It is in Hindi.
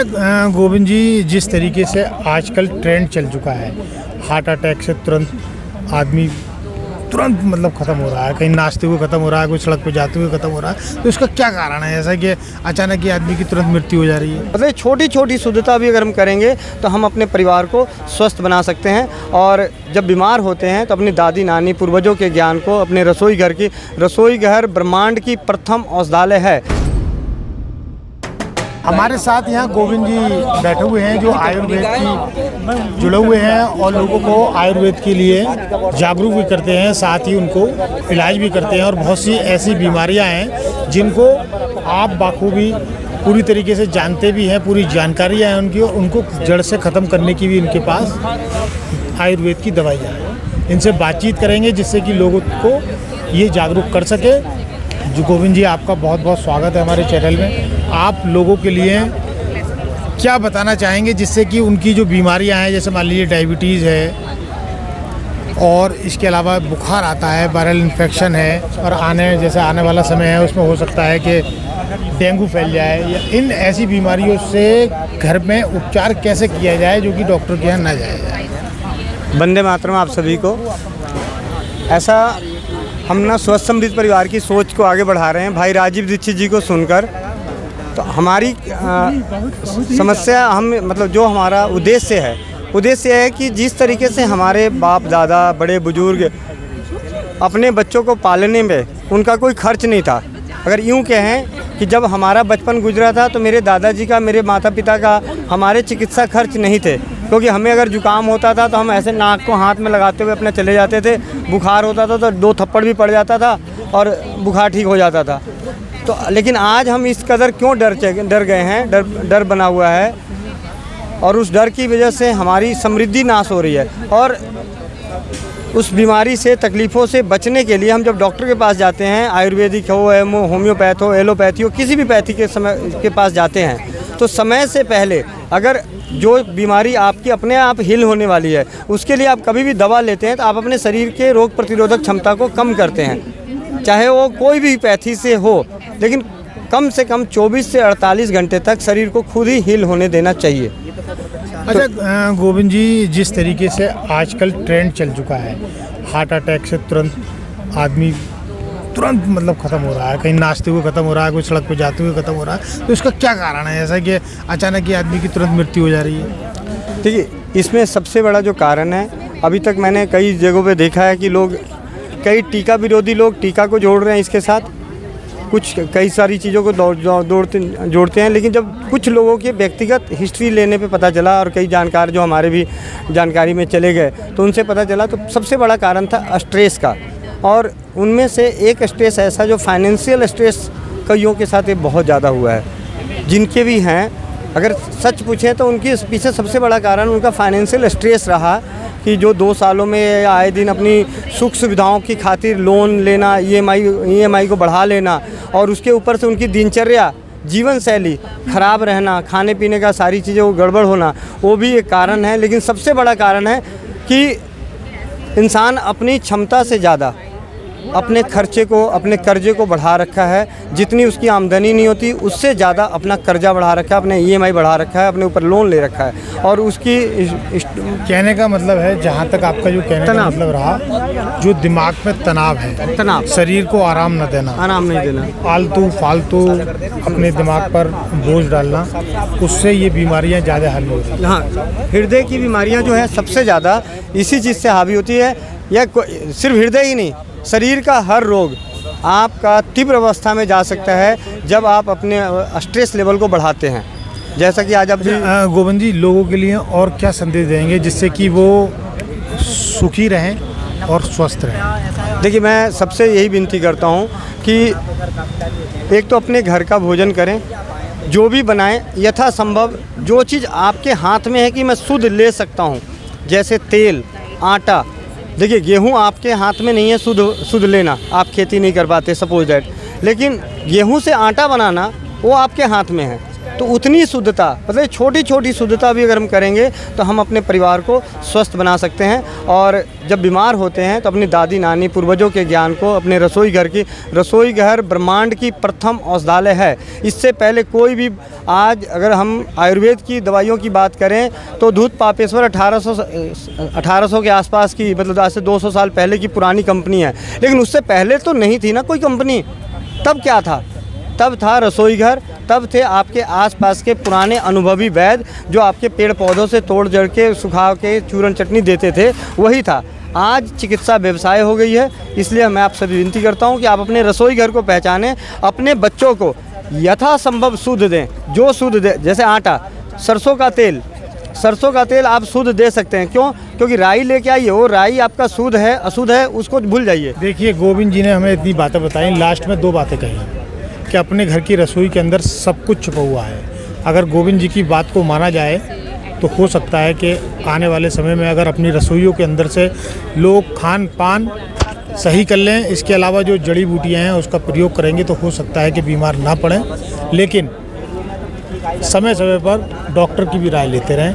अच्छा गोविंद जी, जिस तरीके से आजकल ट्रेंड चल चुका है, हार्ट अटैक से तुरंत आदमी मतलब ख़त्म हो रहा है, कहीं नाचते हुए ख़त्म हो रहा है, कोई सड़क पे जाते हुए ख़त्म हो रहा है, तो इसका क्या कारण है ऐसा कि अचानक ही आदमी की तुरंत मृत्यु हो जा रही है? मतलब छोटी छोटी शुद्धता भी अगर हम करेंगे तो हम अपने परिवार को स्वस्थ बना सकते हैं। और जब बीमार होते हैं तो अपनी दादी नानी पूर्वजों के ज्ञान को, अपने रसोई घर ब्रह्मांड की प्रथम औषधालय है। हमारे साथ यहाँ गोविंद जी बैठे हुए हैं जो आयुर्वेद की जुड़े हुए हैं और लोगों को आयुर्वेद के लिए जागरूक भी करते हैं, साथ ही उनको इलाज भी करते हैं। और बहुत सी ऐसी बीमारियाँ हैं जिनको आप बाखूबी पूरी तरीके से जानते भी हैं, पूरी जानकारी है उनकी, और उनको जड़ से ख़त्म करने की भी उनके पास आयुर्वेद की दवाइयाँ हैं। इनसे बातचीत करेंगे जिससे कि लोगों को ये जागरूक कर सके। जो गोविंद जी, आपका बहुत बहुत स्वागत है हमारे चैनल में। आप लोगों के लिए क्या बताना चाहेंगे जिससे कि उनकी जो बीमारियां हैं, जैसे मान लीजिए डायबिटीज़ है और इसके अलावा बुखार आता है, वायरल इन्फेक्शन है, और आने वाला समय है उसमें हो सकता है कि डेंगू फैल जाए, या इन ऐसी बीमारियों से घर में उपचार कैसे किया जाए जो कि डॉक्टर के यहाँ ना जाया जाए? वंदे मातरम आप सभी को। ऐसा हम ना स्वस्थ समृद्ध परिवार की सोच को आगे बढ़ा रहे हैं भाई राजीव दीक्षित जी को सुनकर। तो हमारी समस्या मतलब जो हमारा उद्देश्य है कि जिस तरीके से हमारे बाप दादा बड़े बुजुर्ग अपने बच्चों को पालने में उनका कोई खर्च नहीं था। अगर यूँ कहें कि जब हमारा बचपन गुजरा था तो मेरे दादाजी का, मेरे माता पिता का हमारे चिकित्सा खर्च नहीं थे, क्योंकि हमें अगर जुकाम होता था तो हम ऐसे नाक को हाथ में लगाते हुए अपने चले जाते थे। बुखार होता था तो 2 थप्पड़ भी पड़ जाता था और बुखार ठीक हो जाता था। तो लेकिन आज हम इस कदर क्यों डर गए हैं, डर बना हुआ है, और उस डर की वजह से हमारी समृद्धि नाश हो रही है। और उस बीमारी से, तकलीफ़ों से बचने के लिए हम जब डॉक्टर के पास जाते हैं, आयुर्वेदिक हो, होम्योपैथ हो, एलोपैथी हो, किसी भी पैथी के पास जाते हैं, तो समय से पहले अगर जो बीमारी आपकी अपने आप हिल होने वाली है उसके लिए आप कभी भी दवा लेते हैं तो आप अपने शरीर के रोग प्रतिरोधक क्षमता को कम करते हैं, चाहे वो कोई भी पैथी से हो। लेकिन कम से कम 24 से 48 घंटे तक शरीर को खुद ही हील होने देना चाहिए। अच्छा गोविंद जी, जिस तरीके से आजकल ट्रेंड चल चुका है, हार्ट अटैक से तुरंत आदमी मतलब ख़त्म हो रहा है, कहीं नाचते हुए ख़त्म हो रहा है, कोई सड़क पे जाते हुए ख़त्म हो रहा है, तो इसका क्या कारण है ऐसा कि अचानक ही आदमी की तुरंत मृत्यु हो जा रही है? देखिए, इसमें सबसे बड़ा जो कारण है, अभी तक मैंने कई जगहों पे देखा है कि कई टीका विरोधी लोग टीका को जोड़ रहे हैं इसके साथ, कई सारी चीज़ों को जोड़ते हैं। लेकिन जब कुछ लोगों की व्यक्तिगत हिस्ट्री लेने पे पता चला, और कई जानकार जो हमारे भी जानकारी में चले गए तो उनसे पता चला, तो सबसे बड़ा कारण था स्ट्रेस का। और उनमें से एक स्ट्रेस ऐसा जो फाइनेंशियल स्ट्रेस कईयों के साथ ये बहुत ज़्यादा हुआ है। जिनके भी हैं, अगर सच पूछें तो उनके पीछे सबसे बड़ा कारण उनका फाइनेंशियल स्ट्रेस रहा कि जो 2 सालों में आए दिन अपनी सुख सुविधाओं की खातिर लोन लेना, EMI को बढ़ा लेना, और उसके ऊपर से उनकी दिनचर्या, जीवन शैली ख़राब रहना, खाने पीने का सारी चीज़ें वो गड़बड़ होना, वो भी एक कारण है। लेकिन सबसे बड़ा कारण है कि इंसान अपनी क्षमता से ज़्यादा अपने खर्चे को, अपने कर्जे को बढ़ा रखा है। जितनी उसकी आमदनी नहीं होती उससे ज़्यादा अपना कर्जा बढ़ा रखा है, अपने EMI बढ़ा रखा है, अपने ऊपर लोन ले रखा है। और उसकी कहने का मतलब है, जहाँ तक आपका जो कहने का मतलब रहा, जो दिमाग में तनाव है, शरीर को आराम नहीं देना, फालतू अपने दिमाग पर बोझ डालना, उससे ये बीमारियाँ ज़्यादा हावी होती हैं। हाँ, हृदय की बीमारियाँ जो है सबसे ज़्यादा इसी चीज़ से हावी होती है। या सिर्फ हृदय ही नहीं, शरीर का हर रोग आपका तीव्र अवस्था में जा सकता है जब आप अपने स्ट्रेस लेवल को बढ़ाते हैं। जैसा कि आज आप गोविंद जी, लोगों के लिए और क्या संदेश देंगे जिससे कि वो सुखी रहें और स्वस्थ रहें? देखिए, मैं सबसे यही विनती करता हूँ कि एक तो अपने घर का भोजन करें, जो भी बनाएं यथासंभव जो चीज़ आपके हाथ में है कि मैं शुद्ध ले सकता हूँ, जैसे तेल, आटा। देखिए, गेहूं आपके हाथ में नहीं है शुद्ध लेना, आप खेती नहीं कर पाते, सपोज दैट, लेकिन गेहूं से आटा बनाना वो आपके हाथ में है। तो उतनी शुद्धता, मतलब छोटी छोटी शुद्धता भी अगर हम करेंगे तो हम अपने परिवार को स्वस्थ बना सकते हैं। और जब बीमार होते हैं तो अपनी दादी नानी पूर्वजों के ज्ञान को, अपने रसोई घर ब्रह्मांड की प्रथम औषधालय है। इससे पहले कोई भी, आज अगर हम आयुर्वेद की दवाइयों की बात करें तो धूत पापेश्वर 1800 के आसपास की, मतलब आज से 200 साल पहले की पुरानी कंपनी है। लेकिन उससे पहले तो नहीं थी ना कोई कंपनी। तब क्या था? तब था रसोई घर, तब थे आपके आसपास के पुराने अनुभवी वैद्य जो आपके पेड़ पौधों से तोड़ जड़ के सुखा के चूरन चटनी देते थे, वही था। आज चिकित्सा व्यवसाय हो गई है। इसलिए मैं आप सभी विनती करता हूं कि आप अपने रसोई घर को पहचानें, अपने बच्चों को यथासंभव शुद्ध दें, जो शुद्ध दे, जैसे आटा, सरसों का तेल आप शुद्ध दे सकते हैं। क्यों? क्योंकि राई लेके आइए, वो राई आपका शुद्ध है अशुद्ध है उसको भूल जाइए। देखिए, गोविंद जी ने हमें इतनी बातें बताई, लास्ट में 2 बातें कही कि अपने घर की रसोई के अंदर सब कुछ छुपा हुआ है। अगर गोविंद जी की बात को माना जाए तो हो सकता है कि आने वाले समय में अगर अपनी रसोइयों के अंदर से लोग खान पान सही कर लें, इसके अलावा जो जड़ी बूटियाँ हैं उसका प्रयोग करेंगे तो हो सकता है कि बीमार ना पड़ें। लेकिन समय समय पर डॉक्टर की भी राय लेते रहें।